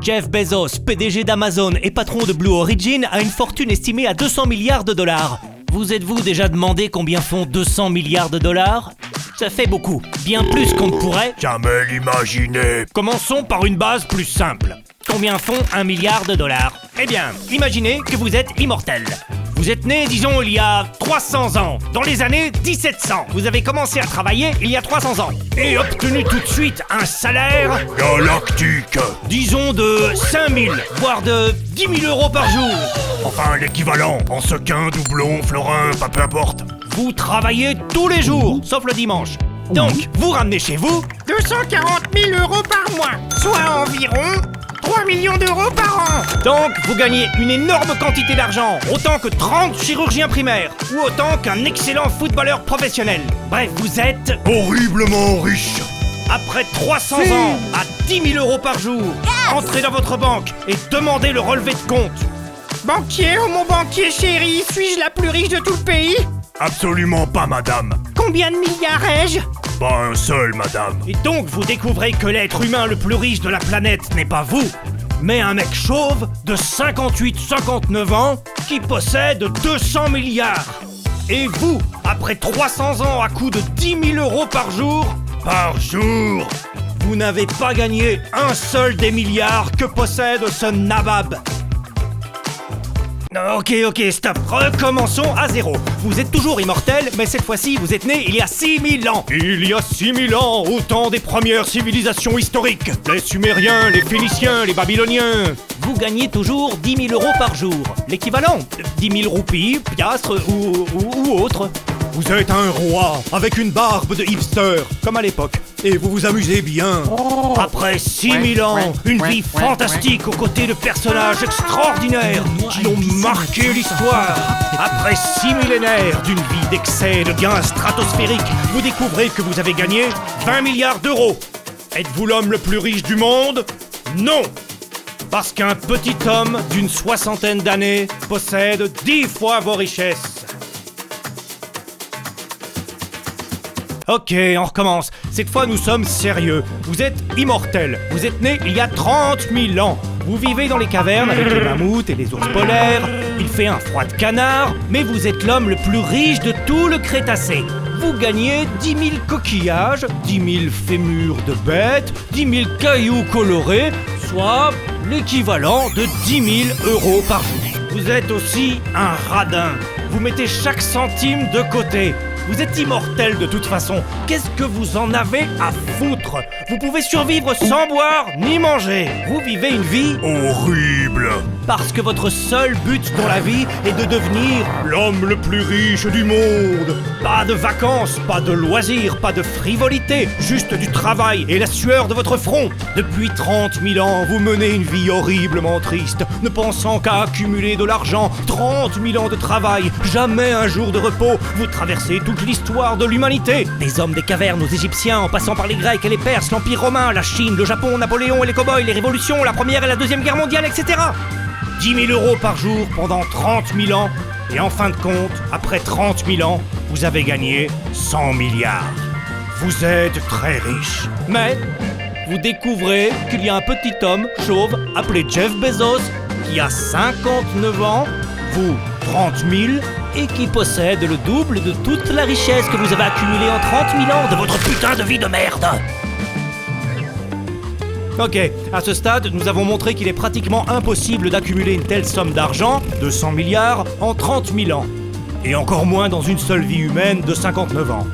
Jeff Bezos, PDG d'Amazon et patron de Blue Origin, a une fortune estimée à 200 milliards de dollars. Vous êtes-vous déjà demandé combien font 200 milliards de dollars ? Ça fait beaucoup, bien plus qu'on ne pourrait jamais l'imaginer. Commençons par une base plus simple. Combien font 1 milliard de dollars ? Eh bien, imaginez que vous êtes immortel. Vous êtes né, disons, il y a 300 ans, dans les années 1700. Vous avez commencé à travailler il y a 300 ans et obtenu tout de suite un salaire galactique. Disons de 5 000, voire de 10 000 euros par jour. Enfin, l'équivalent, en sequin, doublon, florin, pas peu importe. Vous travaillez tous les jours, sauf le dimanche. Donc, vous ramenez chez vous 240 000 euros par mois, soit environ 3 millions d'euros par an. Donc, vous gagnez une énorme quantité d'argent, autant que 30 chirurgiens primaires, ou autant qu'un excellent footballeur professionnel. Bref, vous êtes horriblement riche. Après 300 ans, à 10 000 euros par jour, entrez dans votre banque et demandez le relevé de compte. Banquier, oh mon banquier chéri, suis-je la plus riche de tout le pays ? Absolument pas, madame. Combien de milliards ai-je ? Pas un seul, madame. Et donc vous découvrez que l'être humain le plus riche de la planète n'est pas vous, mais un mec chauve de 58-59 ans qui possède 200 milliards. Et vous, après 300 ans à coût de 10 000 euros par jour, vous n'avez pas gagné un seul des milliards que possède ce nabab. Ok, stop. Recommençons à zéro. Vous êtes toujours immortel, mais cette fois-ci, vous êtes né il y a 6 000 ans. Il y a 6 000 ans, au temps des premières civilisations historiques. Les Sumériens, les Phéniciens, les Babyloniens. Vous gagnez toujours 10 000 euros par jour. L'équivalent, 10 000 roupies, piastres ou autre. Vous êtes un roi, avec une barbe de hipster, comme à l'époque. Et vous vous amusez bien. Après 6 000 ans, une vie fantastique aux côtés de personnages extraordinaires qui ont marqué l'histoire. Après 6 millénaires d'une vie d'excès et de gains stratosphériques, vous découvrez que vous avez gagné 20 milliards d'euros. Êtes-vous l'homme le plus riche du monde ? Non ! Parce qu'un petit homme d'une 60aine d'années possède 10 fois vos richesses. Ok, on recommence. Cette fois, nous sommes sérieux. Vous êtes immortel. Vous êtes né il y a 30 000 ans. Vous vivez dans les cavernes avec les mammouths et les ours polaires. Il fait un froid de canard, mais vous êtes l'homme le plus riche de tout le Crétacé. Vous gagnez 10 000 coquillages, 10 000 fémurs de bêtes, 10 000 cailloux colorés, soit l'équivalent de 10 000 euros par jour. Vous êtes aussi un radin. Vous mettez chaque centime de côté. Vous êtes immortel de toute façon. Qu'est-ce que vous en avez à foutre ? Vous pouvez survivre sans boire ni manger. Vous vivez une vie horrible. Parce que votre seul but dans la vie est de devenir l'homme le plus riche du monde. Pas de vacances, pas de loisirs, pas de frivolité, juste du travail et la sueur de votre front. Depuis 30 000 ans, vous menez une vie horriblement triste, ne pensant qu'à accumuler de l'argent. 30 000 ans de travail, jamais un jour de repos. Vous traversez toute l'histoire de l'humanité. Des hommes des cavernes aux Égyptiens, en passant par les Grecs et les Perses, l'Empire romain, la Chine, le Japon, Napoléon et les cow-boys, les révolutions, la Première et la Deuxième Guerre mondiale, etc. 10 000 euros par jour pendant 30 000 ans. Et en fin de compte, après 30 000 ans, vous avez gagné 100 milliards. Vous êtes très riche. Mais vous découvrez qu'il y a un petit homme chauve appelé Jeff Bezos qui a 59 ans, vous 30 000, et qui possède le double de toute la richesse que vous avez accumulée en 30 000 ans de votre putain de vie de merde. Ok, à ce stade, nous avons montré qu'il est pratiquement impossible d'accumuler une telle somme d'argent, 200 milliards, en 30 000 ans. Et encore moins dans une seule vie humaine de 59 ans.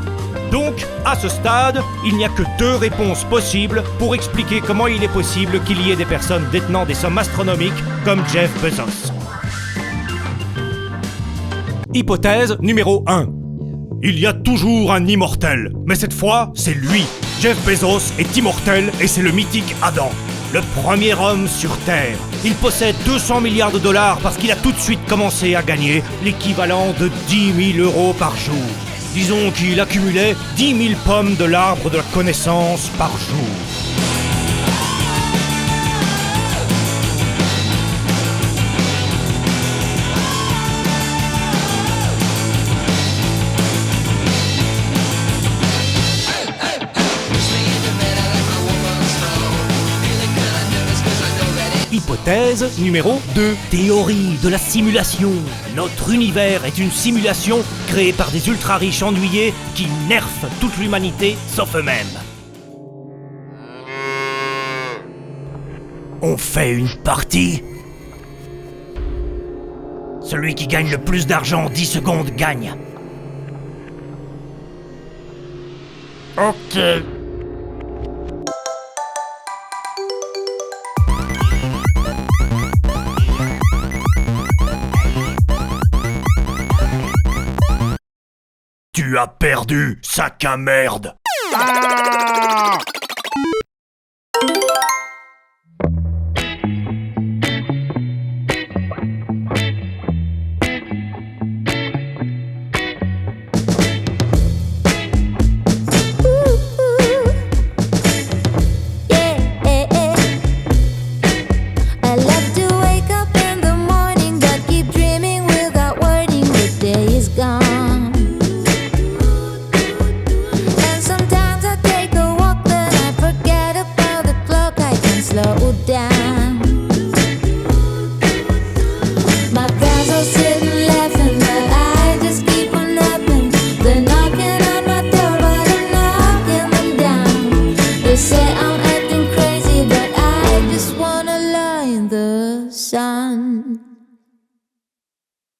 Donc, à ce stade, il n'y a que 2 réponses possibles pour expliquer comment il est possible qu'il y ait des personnes détenant des sommes astronomiques comme Jeff Bezos. Hypothèse numéro 1. Il y a toujours un immortel, mais cette fois, c'est lui. Jeff Bezos est immortel et c'est le mythique Adam, le premier homme sur Terre. Il possède 200 milliards de dollars parce qu'il a tout de suite commencé à gagner l'équivalent de 10 000 euros par jour. Disons qu'il accumulait 10 000 pommes de l'arbre de la connaissance par jour. Hypothèse numéro 2. Théorie de la simulation. Notre univers est une simulation créée par des ultra-riches ennuyés qui nerfent toute l'humanité sauf eux-mêmes. On fait une partie. Celui qui gagne le plus d'argent en 10 secondes gagne. Ok. Tu as perdu, sac à merde. Ah